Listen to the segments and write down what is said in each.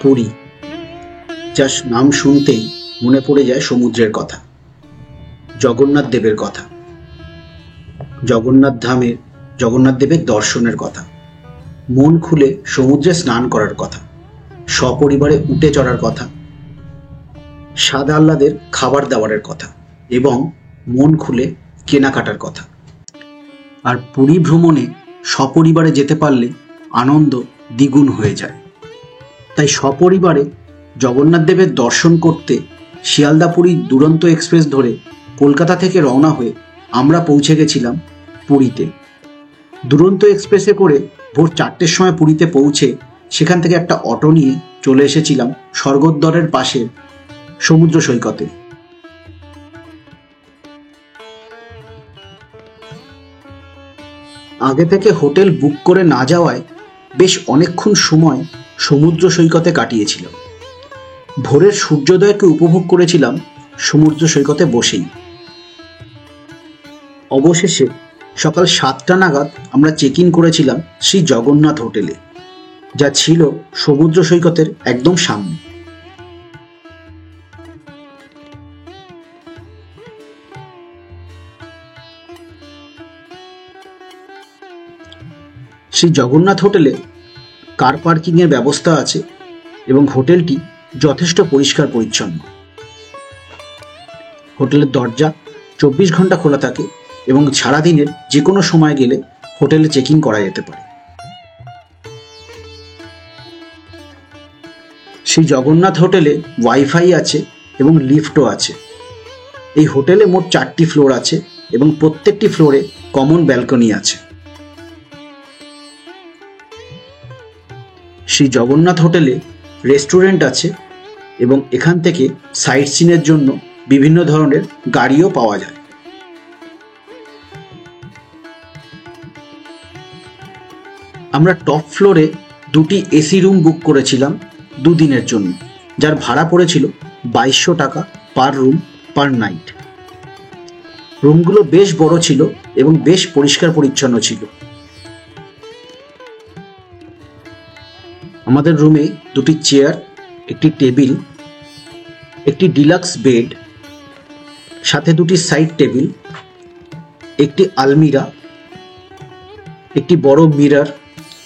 পুরী, যার নাম শুনতেই মনে পড়ে যায় সমুদ্রের কথা, জগন্নাথ দেবের কথা, জগন্নাথ দেবের দর্শনের কথা, মন খুলে সমুদ্রে স্নান করার কথা, সপরিবারে উটে চড়ার কথা, স্বাদ আহ্লাদের খাবার দাবারের কথা এবং মন খুলে কেনাকাটার কথা। আর পুরী ভ্রমণে সপরিবারে যেতে পারলে আনন্দ দ্বিগুণ হয়ে যায়। তাই সপরিবারে জগন্নাথ দেবের দর্শন করতে শিয়ালদা পুরী দুরন্ত এক্সপ্রেস ধরে কলকাতা থেকে রওনা হয়ে আমরা পৌঁছে গেছিলাম পুরীতে। দুরন্ত এক্সপ্রেসে করে ভোর 4টের সময় পুরীতে পৌঁছে সেখান থেকে একটা অটো নিয়ে চলে এসেছিলাম স্বর্গদ্বারের পাশের সমুদ্র সৈকতে। আগে থেকে হোটেল বুক করে না যাওয়ায় বেশ অনেকক্ষণ সময় সমুদ্র সৈকতে কাটিয়েছিলাম। ভোরের সূর্যোদয়কে উপভোগ করেছিলাম সমুদ্র সৈকতে বসেই। অবশেষে সকাল 7টা নাগাদ আমরা চেক ইন করেছিলাম শ্রী জগন্নাথ হোটেলে, যা ছিল সমুদ্র সৈকতের একদম সামনে। শ্রী জগন্নাথ হোটেলে কার পার্কিংয়ের ব্যবস্থা আছে এবং হোটেলটি যথেষ্ট পরিষ্কার পরিচ্ছন্ন। হোটেলের দরজা 24 ঘন্টা খোলা থাকে এবং সারাদিনের যে কোনো সময় গেলে হোটেলে চেক ইন করা যেতে পারে। শ্রী জগন্নাথ হোটেলে ওয়াইফাই আছে এবং লিফটও আছে। এই হোটেলে মোট 4টি ফ্লোর আছে এবং প্রত্যেকটি ফ্লোরে কমন ব্যালকনি আছে। শ্রী জগন্নাথ হোটেলে রেস্টুরেন্ট আছে এবং এখান থেকে সাইট সিনের জন্য বিভিন্ন ধরনের গাড়িও পাওয়া যায়। আমরা টপ ফ্লোরে 2টি এসি রুম বুক করেছিলাম 2 দিনের জন্য, যার ভাড়া পড়েছিল 2200 টাকা পার রুম পার নাইট। রুমগুলো বেশ বড় ছিল এবং বেশ পরিষ্কার পরিচ্ছন্ন ছিল। আমাদের রুমে 2টি চেয়ার, একটি টেবিল, একটি ডিলাক্স বেড, সাথে 2টি সাইড টেবিল, একটি আলমিরা, একটি বড় মিরর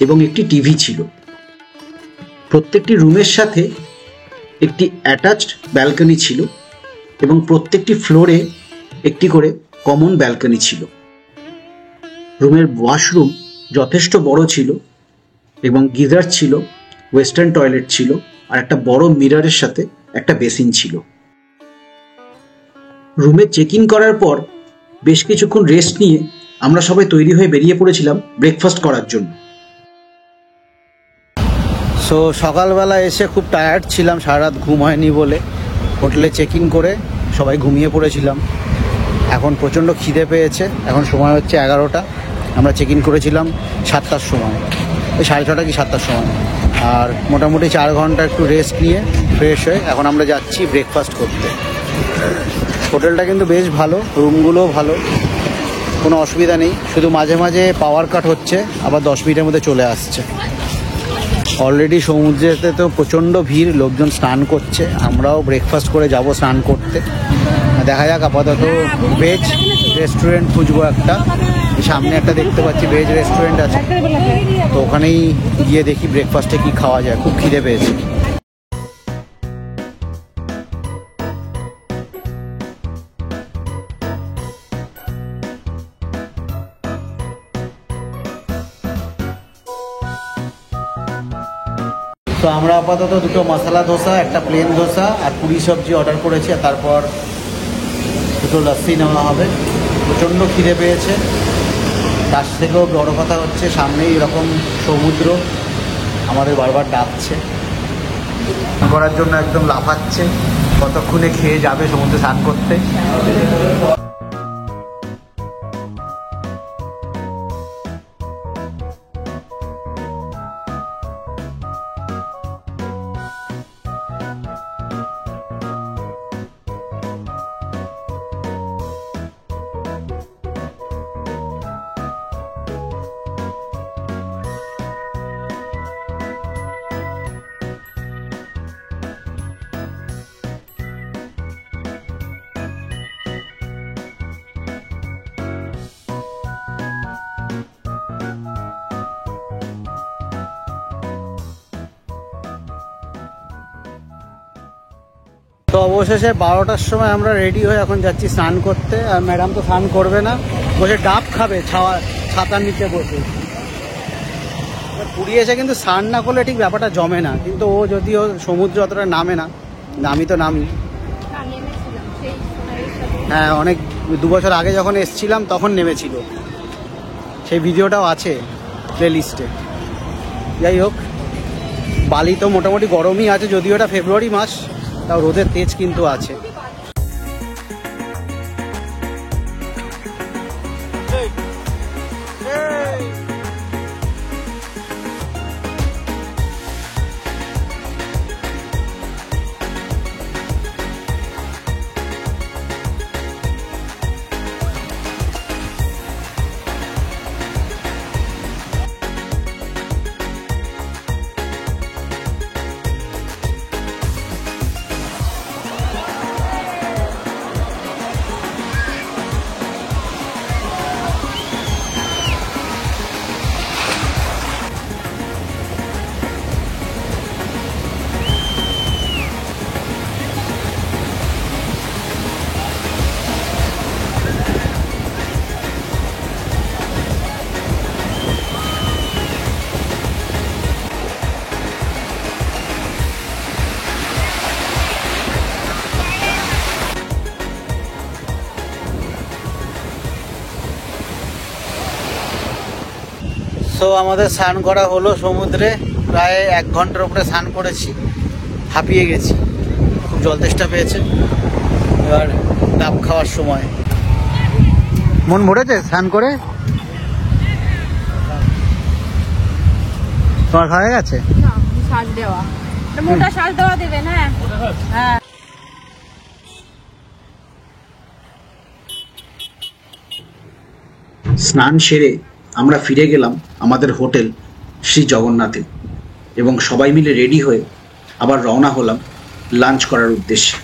এবং একটি টিভি ছিল। প্রত্যেকটি রুমের সাথে একটি অ্যাটাচড ব্যালকনি ছিল এবং প্রত্যেকটি ফ্লোরে একটি করে কমন ব্যালকনি ছিল। রুমের ওয়াশরুম যথেষ্ট বড় ছিল এবং গিজার ছিল, ওয়েস্টার্ন টয়লেট ছিল আর একটা বড় মিররের সাথে একটা বেসিন ছিল। রুমে চেক ইন করার পর বেশ কিছুক্ষণ রেস্ট নিয়ে আমরা সবাই তৈরি হয়ে বেরিয়ে পড়েছিলাম ব্রেকফাস্ট করার জন্য। সো সকালবেলা এসে খুব টায়ার্ড ছিলাম, সারা রাত ঘুম হয়নি বলে হোটেলে চেক ইন করে সবাই ঘুমিয়ে পড়েছিলাম। এখন প্রচণ্ড খিদে পেয়েছে। এখন সময় হচ্ছে 11টা। আমরা চেক ইন করেছিলাম 7টার সময়, 6:30 কি 7টার সময়। আর মোটামুটি 4 ঘন্টা একটু রেস্ট নিয়ে ফ্রেশ হয়ে এখন আমরা যাচ্ছি ব্রেকফাস্ট করতে। হোটেলটা কিন্তু বেশ ভালো, রুমগুলোও ভালো, কোনো অসুবিধা নেই। শুধু মাঝে মাঝে পাওয়ার কাট হচ্ছে, আবার 10 মিনিটের মধ্যে চলে আসছে। অলরেডি সমুদ্রেতে তো প্রচণ্ড ভিড়, লোকজন স্নান করছে। আমরাও ব্রেকফাস্ট করে যাব স্নান করতে। দেখা যাক, আপাতত ভেজ রেস্টুরেন্ট খুঁজবো একটা। সামনে একটা দেখতে পাচ্ছি ভেজ রেস্টুরেন্ট আছে, তো ওখানেই গিয়ে দেখি ব্রেকফাস্টে কি খাওয়া যায়। খুব খিদে পেয়েছে। তো আমরা আপাতত 2টো মশলা ধোসা, একটা প্লেন ধোসা আর পুরি সবজি অর্ডার করেছি। আর তারপর 2টো লস্যি নেওয়া হবে। প্রচণ্ড খিদে পেয়েছে। তার থেকেও বড় কথা হচ্ছে সামনেই এরকম সমুদ্র আমাদের বারবার ডাকছে, করার জন্য একদম লাফাচ্ছে। কতক্ষণে খেয়ে যাবে সমুদ্রে স্নান করতে। তো অবশেষে 12টার সময় আমরা রেডি হয়ে এখন যাচ্ছি স্নান করতে। আর ম্যাডাম তো স্নান করবে না, বসে ডাব খাবে ছাতার নিচে বসে। পুরী এসে কিন্তু স্নান না করলে ঠিক ব্যাপারটা জমে না, কিন্তু ও যদিও সমুদ্র অতটা নামে না, আমি তো নামি। হ্যাঁ, অনেক 2 বছর আগে যখন এসছিলাম তখন নেমেছিল, সেই ভিডিওটাও আছে প্লে লিস্টে। যাই হোক, বালি তো মোটামুটি গরমই আছে, যদিও এটা ফেব্রুয়ারি মাস, তাও রোদের তেজ কিন্তু আছে। সো আমাদের স্নান করা হলো সমুদ্রে, প্রায় 1 ঘন্টার উপরে স্নান করেছি, হাঁপিয়ে গেছি, খুব জল তেষ্টা পেয়েছে। এবার ডাব খাওয়ার সময়। মন ভরেছে স্নান করে? তোমার খাওয়া গেছে? শ্বাস দেওয়া, মোটা শ্বাস দেওয়া দেবেন। হ্যাঁ হ্যাঁ। স্নান সেরে আমরা ফিরে গেলাম আমাদের হোটেল শ্রী জগন্নাথে এবং সবাই মিলে রেডি হয়ে আবার রওনা হলাম লাঞ্চ করার উদ্দেশ্যে।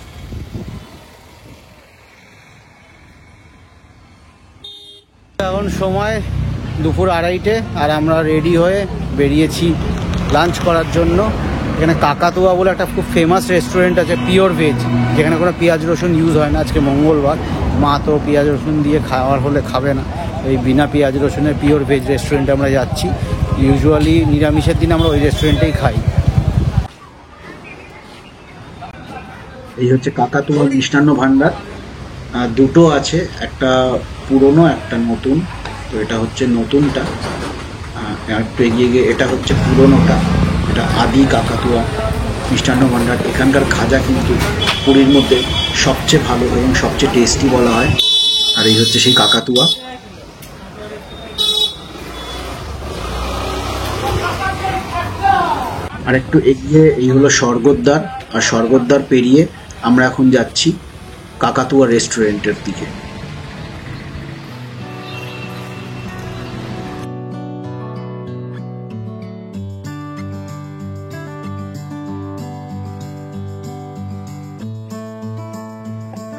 এখন সময় দুপুর 2:30, আর আমরা রেডি হয়ে বেরিয়েছি লাঞ্চ করার জন্য। এখানে কাকাতুয়া বলে একটা খুব ফেমাস রেস্টুরেন্ট আছে, পিওর ভেজ, যেখানে কোনো পেঁয়াজ রসুন ইউজ হয় না। আজকে মঙ্গলবার, মা তো পেঁয়াজ রসুন দিয়ে খাওয়ার হলে খাবে না, এই বিনা পেঁয়াজ রসুনের পিওর ভেজ রেস্টুরেন্টে আমরা যাচ্ছি। ইউজুয়ালি নিরামিষের দিন আমরা ওই রেস্টুরেন্টেই খাই। এই হচ্ছে কাকাতুয়া মিষ্টান্ন ভাণ্ডার, দুটো আছে, একটা পুরনো একটা নতুন। তো এটা হচ্ছে নতুনটা, একটু এগিয়ে গিয়ে এটা হচ্ছে পুরনোটা, এটা আদি কাকাতুয়া মিষ্টান্ন ভাণ্ডার। এখানকার খাজা কিন্তু পুরীর মধ্যে সবচেয়ে ভালো এবং সবচেয়ে টেস্টি বলা হয়। আর এই হচ্ছে সেই কাকাতুয়া। আর একটু এগিয়ে এই হলো স্বর্গদ্বার, আর স্বর্গদ্বার পেরিয়ে আমরা এখন যাচ্ছি কাকাতুয়া রেস্টুরেন্টের দিকে।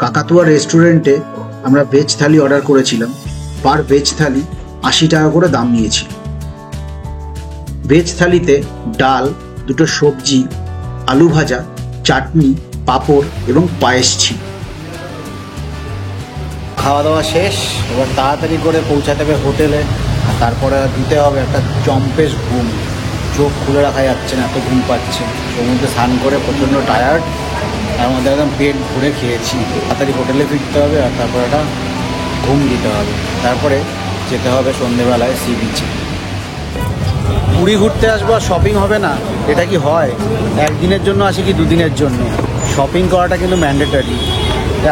কাকাতুয়া রেস্টুরেন্টে আমরা ভেজ থালি অর্ডার করেছিলাম। পার ভেজ থালি 80 টাকা করে দাম নিয়েছিল। ভেজ থালিতে ডাল, 2টো সবজি, আলু ভাজা, চাটনি, পাঁপড় এবং পায়েস ছিল। খাওয়া দাওয়া শেষ, এবার তাড়াতাড়ি করে পৌঁছাতে হবে হোটেলে। আর তারপরে দিতে হবে একটা জম্পেশ ঘুম, চোখ খুলে রাখা যাচ্ছে না, এত ঘুম পাচ্ছে। সমুদ্রে স্নান করে প্রচণ্ড টায়ার্ড, আর আমাদের একদম পেট ভরে খেয়েছি। তাড়াতাড়ি হোটেলে ফিরতে হবে, আর তারপরে একটা ঘুম দিতে হবে। তারপরে যেতে হবে সন্ধেবেলায় সি বিচে। পুরী ঘুরতে আসবো আর শপিং হবে না, এটা কি হয়? একদিনের জন্য আসি কি 2 দিনের জন্য? শপিং করাটা কিন্তু ম্যান্ডেটরি।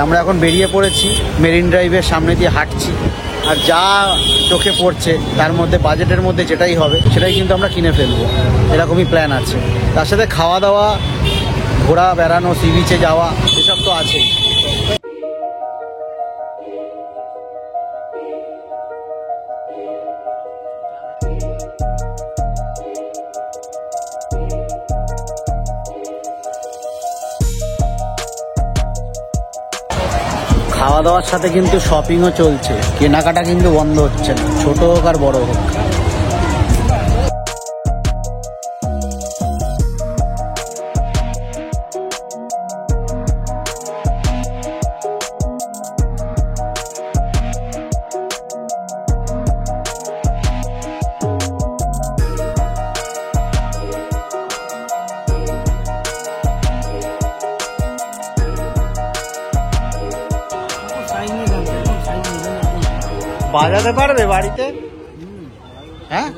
আমরা এখন বেরিয়ে পড়েছি, মেরিন ড্রাইভের সামনে দিয়ে হাঁটছি, আর যা চোখে পড়ছে তার মধ্যে বাজেটের মধ্যে যেটাই হবে সেটাই কিন্তু আমরা কিনে ফেলবো, এরকমই প্ল্যান আছে। তার সাথে খাওয়া দাওয়া, ঘোরা বেড়ানো, সি বিচে যাওয়া, এসব তো আছেই। খাওয়া দাওয়ার সাথে কিন্তু শপিংও চলছে, কেনাকাটা কিন্তু বন্ধ হচ্ছে না, ছোট হোক আর বড় হোক। বাজাতে পারবে বাড়িতে? হ্যাঁ,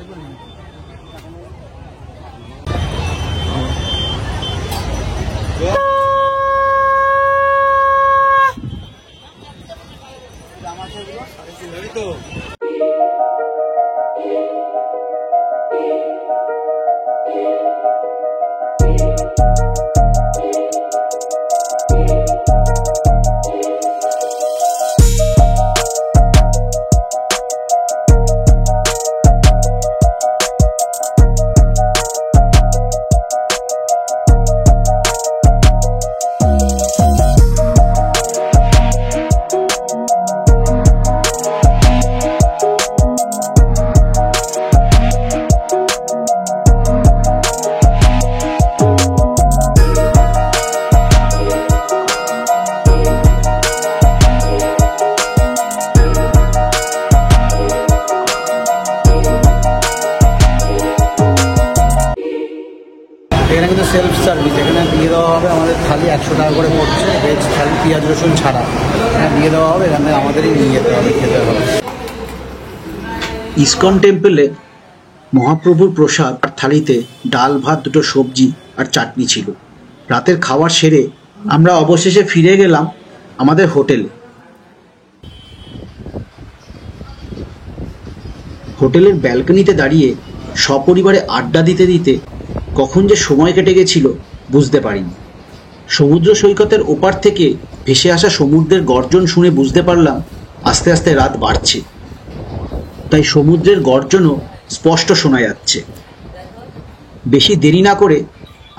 এখানে কিন্তু সেলফ সার্ভিস, এখানে দিয়ে দেওয়া হবে আমাদের থালি 100 টাকা করে পড়ছে, ভেজ থালি পেঁয়াজ রসুন ছাড়া এখানে দিয়ে দেওয়া হবে, এখানে আমাদেরই নিয়ে যেতে হবে, খেতে হবে। ইসকন টেম্পলে মহাপ্রভুর প্রসাদ আর থালিতে ডাল ভাত, দুটো সবজি আর চাটনি ছিল। রাতের খাবার সেরে আমরা অবশেষে ফিরে গেলাম আমাদের হোটেলে। হোটেলের ব্যালকনিতে দাঁড়িয়ে সপরিবারে আড্ডা দিতে দিতে কখন যে সময় কেটে গেছিল বুঝতে পারিনি। সমুদ্র সৈকতের ওপার থেকে ভেসে আসা সমুদ্রের গর্জন শুনে বুঝতে পারলাম আস্তে আস্তে রাত বাড়ছে, তাই সমুদ্রের গর্জনও স্পষ্ট শোনা যাচ্ছে। বেশি দেরি না করে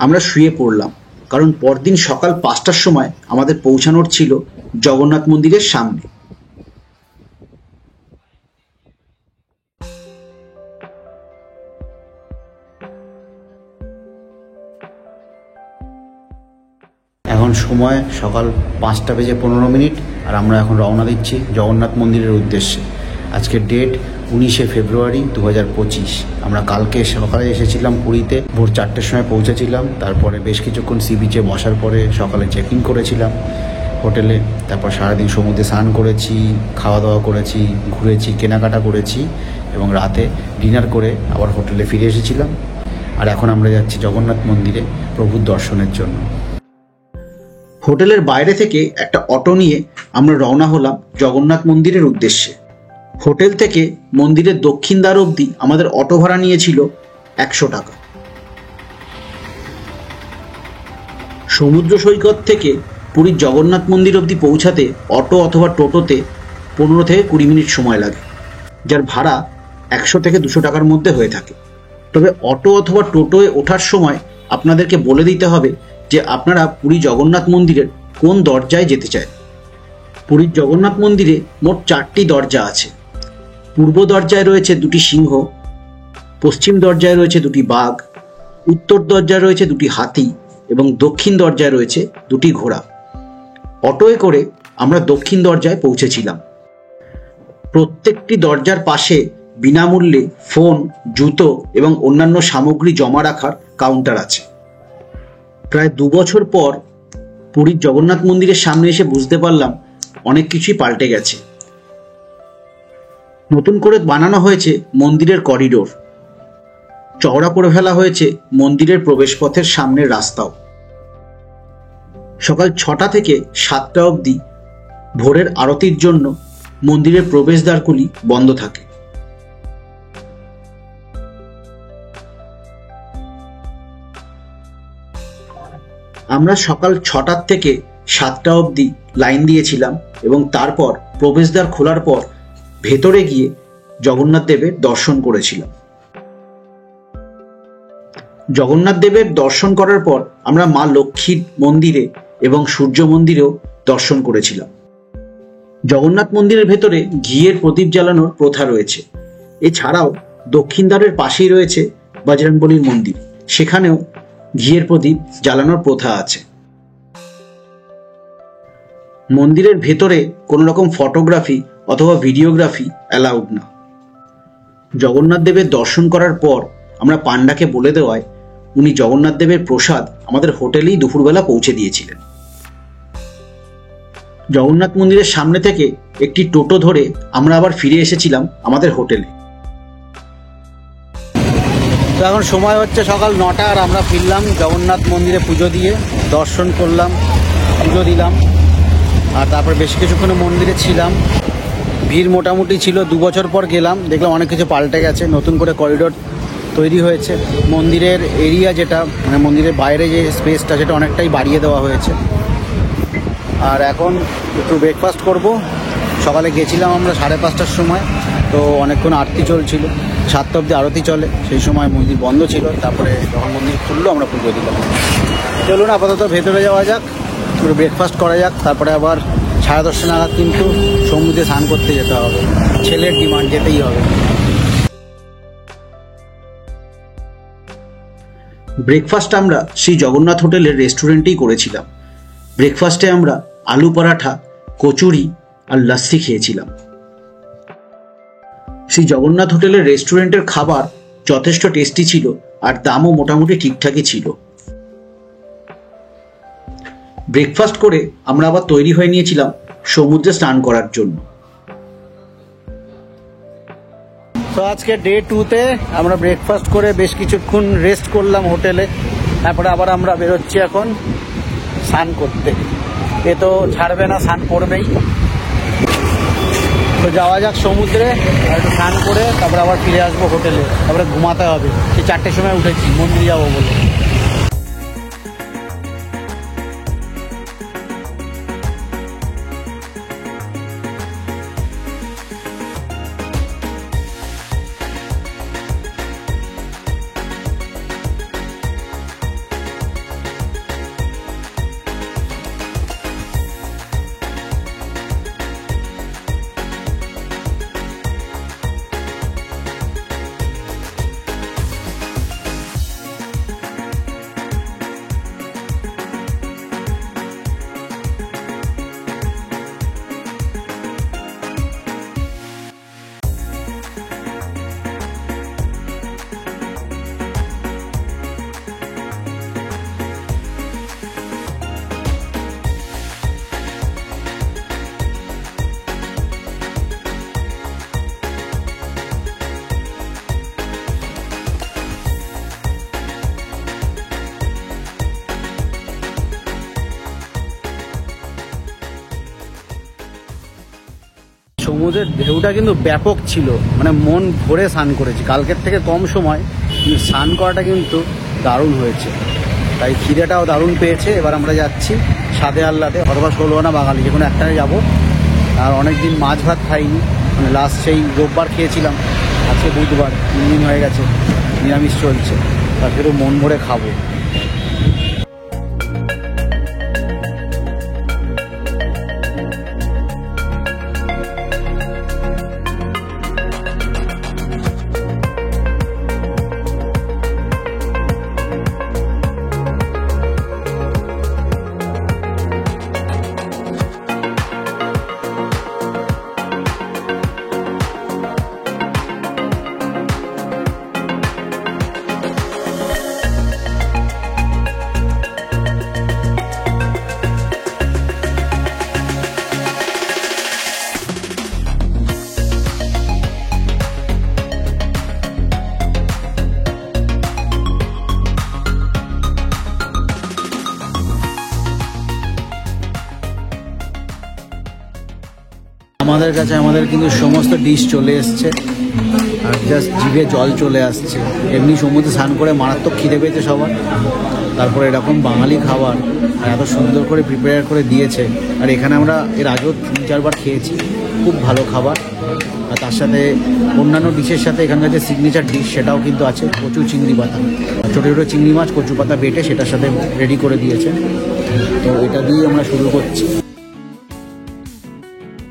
আমরা শুয়ে পড়লাম, কারণ পরদিন সকাল 5টার সময় আমাদের পৌঁছানোর ছিল জগন্নাথ মন্দিরের সামনে। এখন সময় সকাল 5:15 আর আমরা এখন রওনা দিচ্ছি জগন্নাথ মন্দিরের উদ্দেশ্যে। আজকের ডেট 19শে ফেব্রুয়ারি 2025। আমরা কালকে সকালে এসেছিলাম পুরীতে, ভোর 4টের সময় পৌঁছেছিলাম। তারপরে বেশ কিছুক্ষণ সি বিচে বসার পরে সকালে চেক ইন করেছিলাম হোটেলে। তারপর সারাদিন সমুদ্রে স্নান করেছি, খাওয়া দাওয়া করেছি, ঘুরেছি, কেনাকাটা করেছি এবং রাতে ডিনার করে আবার হোটেলে ফিরে এসেছিলাম। আর এখন আমরা যাচ্ছি জগন্নাথ মন্দিরে প্রভুর দর্শনের জন্য। হোটেলের বাইরে থেকে একটা অটো নিয়ে আমরা রওনা হলাম জগন্নাথ মন্দিরের উদ্দেশ্যে। হোটেল থেকে মন্দিরের দক্ষিণ দ্বার অবধি আমাদের অটো ভাড়া নিয়েছিল 100 টাকা। সমুদ্র সৈকত থেকে পুরীর জগন্নাথ মন্দির অবধি পৌঁছাতে অটো অথবা টোটোতে 15 থেকে 20 মিনিট সময় লাগে, যার ভাড়া 100 থেকে 200 টাকার মধ্যে হয়ে থাকে। তবে অটো অথবা টোটোয় ওঠার সময় আপনাদেরকে বলে দিতে হবে যে আপনারা পুরী জগন্নাথ মন্দিরের কোন দরজায় যেতে চায়। পুরীর জগন্নাথ মন্দিরে মোট 4টি দরজা আছে। পূর্ব দরজায় রয়েছে 2টি সিংহ, পশ্চিম দরজায় রয়েছে 2টি বাঘ, উত্তর দরজায় রয়েছে 2টি হাতি এবং দক্ষিণ দরজায় রয়েছে 2টি ঘোড়া। অটোয় করে আমরা দক্ষিণ দরজায় পৌঁছেছিলাম। প্রত্যেকটি দরজার পাশে বিনামূল্যে ফোন, জুতো এবং অন্যান্য সামগ্রী জমা রাখার কাউন্টার আছে। প্রায় 2 বছর পর পুরীর জগন্নাথ মন্দিরের সামনে এসে বুঝতে পারলাম অনেক কিছুই পাল্টে গেছে। নতুন করে বানানো হয়েছে মন্দিরের করিডোর, চওড়া করে ফেলা হয়েছে মন্দিরের প্রবেশপথের সামনের রাস্তাও। সকাল 6টা থেকে 7টা অবধি ভোরের আরতির জন্য মন্দিরের প্রবেশদ্বারগুলি বন্ধ থাকে। আমরা সকাল 6টা থেকে 7টা অবধি লাইন দিয়েছিলাম এবং তারপর প্রবেশদ্বার খোলার পর ভেতরে গিয়ে জগন্নাথ দেবের দর্শন করেছিলাম। জগন্নাথ দেবের দর্শন করার পর আমরা মা লক্ষ্মীর মন্দিরে এবং সূর্য মন্দিরেও দর্শন করেছিলাম। জগন্নাথ মন্দিরের ভেতরে ঘিয়ের প্রদীপ জ্বালানোর প্রথা রয়েছে। এছাড়াও দক্ষিণ দ্বারের পাশেই রয়েছে বজরংবলীর মন্দির, সেখানেও ঘিয়ের প্রদীপ জ্বালানোর প্রথা আছে। মন্দিরের ভেতরে কোনো রকম ফটোগ্রাফি অথবা ভিডিওগ্রাফি অ্যালাউড না। জগন্নাথ দেবের দর্শন করার পর আমরা পান্ডাকে বলে দেওয়ায় উনি জগন্নাথ দেবের প্রসাদ আমাদের হোটেলেই দুপুরবেলা পৌঁছে দিয়েছিলেন। জগন্নাথ মন্দিরের সামনে থেকে একটি টোটো ধরে আমরা আবার ফিরে এসেছিলাম আমাদের হোটেলে। তো এখন সময় হচ্ছে সকাল 9টা, আর আমরা ফিরলাম জগন্নাথ মন্দিরে পুজো দিয়ে, দর্শন করলাম, পুজো দিলাম, আর তারপর বেশ কিছুক্ষণ মন্দিরে ছিলাম। ভিড় মোটামুটি ছিল, 2 বছর পর গেলাম, দেখলাম অনেক কিছু পাল্টে গেছে, নতুন করে করিডোর তৈরি হয়েছে, মন্দিরের এরিয়া যেটা মানে মন্দিরের বাইরে যে স্পেসটা সেটা অনেকটাই বাড়িয়ে দেওয়া হয়েছে। আর এখন একটু ব্রেকফাস্ট করব। সকালে গেছিলাম আমরা 5:30টার সময়, তো অনেকক্ষণ আরতি চলছিল, 7টা অবধি আরতি চলে, সেই সময় মন্দির বন্ধ ছিল। তারপরে যখন মন্দির খুললো আমরা পুজো দিলাম। চলুন আপাতত ভেতরে যাওয়া যাক, একটু ব্রেকফাস্ট করা যাক, তারপরে আবার 10:30 নাগাদ কিন্তু সমুদ্রে স্নান করতে যেতে হবে, ছেলের ডিমান্ড, যেতেই হবে। ব্রেকফাস্ট আমরা শ্রী জগন্নাথ হোটেলের রেস্টুরেন্টেই করেছিলাম। ব্রেকফাস্টে আমরা আলু পরাঠা, কচুরি আর লস্যি খেয়েছিলাম। শ্রী জগন্নাথ হোটেলের রেস্টুরেন্টের খাবার যথেষ্ট টেস্টি ছিল আর দামও মোটামুটি ঠিকঠাকই ছিল। ব্রেকফাস্ট করে আমরা আবার তৈরি হয়ে নিয়েছিলাম সমুদ্রে স্নান করার জন্য। তো আজকে ডে 2তে আমরা ব্রেকফাস্ট করে বেশ কিছুক্ষণ রেস্ট করলাম হোটেলে, তারপরে আবার আমরা বেরোচ্ছি এখন স্নান করতে। এ তো ছাড়বে না, স্নান করবেই। তো যাওয়া যাক সমুদ্রে, আর একটু স্নান করে তারপরে আবার ফিরে আসবো হোটেলে, তারপরে ঘুমাতে হবে। সেই 4টের সময় উঠেছি মন্দিরে যাবো বলে। সমুদ্রের ঢেউটা কিন্তু ব্যাপক ছিল, মানে মন ভরে স্নান করেছি, কালকের থেকে কম সময়, কিন্তু স্নান করাটা কিন্তু দারুণ হয়েছে। তাই খিদেটাও দারুণ পেয়েছে। এবার আমরা যাচ্ছি স্বাদে আহ্লাদে, হরবাস ষোলআনা বাঙালি, যে কোনো একটাই যাবো। আর অনেক দিন মাছ ভাত খাইনি, মানে লাস্ট সেই রোববার খেয়েছিলাম, আজকে বুধবার, 3 দিন হয়ে গেছে নিরামিষ চলছে, তারপরেও মন ভরে খাবো। আমাদের কাছে আমাদের কিন্তু সমস্ত ডিশ চলে এসছে, আর জাস্ট জিভে জল চলে আসছে। এমনি সমুদ্রে স্নান করে মারাত্মক খিদে পেয়েছে সবার, তারপরে এরকম বাঙালি খাবার আর এত সুন্দর করে প্রিপেয়ার করে দিয়েছে। আর এখানে আমরা এর আগেও 3-4 বার খেয়েছি, খুব ভালো খাবার। আর তার সাথে অন্যান্য ডিশের সাথে এখানকার যে সিগনেচার ডিশ সেটাও কিন্তু আছে, কচু চিংড়ি পাতা, ছোটো ছোটো চিংড়ি মাছ কচু পাতা বেটে সেটার সাথে রেডি করে দিয়েছে। তো এটা দিয়ে আমরা শুরু করছি।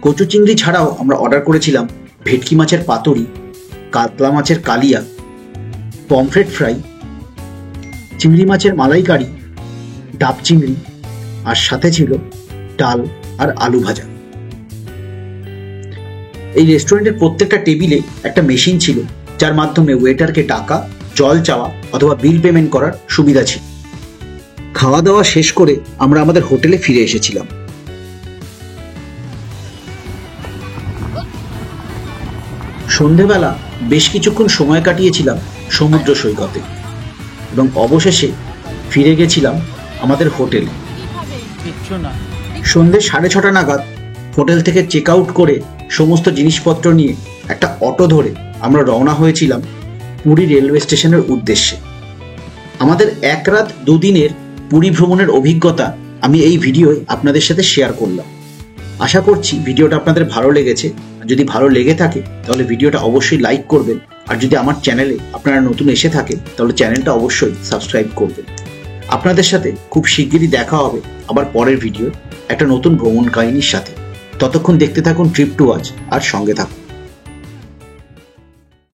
কচু চিংড়ি ছাড়াও আমরা অর্ডার করেছিলাম ভেটকি মাছের পাতুরি, কাতলা মাছের কালিয়া, পমফ্রেট ফ্রাই, চিংড়ি মাছের মালাইকারি, ডাব চিংড়ি, আর সাথে ছিল ডাল আর আলু ভাজা। এই রেস্টুরেন্টের প্রত্যেকটা টেবিলে একটা মেশিন ছিল, যার মাধ্যমে ওয়েটারকে টাকা, জল চাওয়া অথবা বিল পেমেন্ট করার সুবিধা ছিল। খাওয়া দাওয়া শেষ করে আমরা আমাদের হোটেলে ফিরে এসেছিলাম। সন্ধেবেলা বেশ কিছুক্ষণ সময় কাটিয়েছিলাম সমুদ্র সৈকতে এবং অবশেষে ফিরে গেছিলাম আমাদের হোটেলে। কিচ্ছু না। সন্ধে 6:30 নাগাদ হোটেল থেকে চেক আউট করে সমস্ত জিনিসপত্র নিয়ে একটা অটো ধরে আমরা রওনা হয়েছিলাম পুরী রেলওয়ে স্টেশনের উদ্দেশ্যে। আমাদের 1 রাত 2 দিনের পুরী ভ্রমণের অভিজ্ঞতা আমি এই ভিডিওয় আপনাদের সাথে শেয়ার করলাম। আশা করছি ভিডিওটা আপনাদের ভালো লেগেছে। আর যদি ভালো লেগে থাকে তাহলে ভিডিওটা অবশ্যই লাইক করবেন, আর যদি আমার চ্যানেলে আপনারা নতুন এসে থাকেন তাহলে চ্যানেলটা অবশ্যই সাবস্ক্রাইব করবেন। আপনাদের সাথে খুব শিগগিরই দেখা হবে আবার পরের ভিডিও একটা নতুন ভ্রমণ কাহিনীর সাথে। ততক্ষণ দেখতে থাকুন ট্রিপ টু ওয়াচ আর সঙ্গে থাকুন।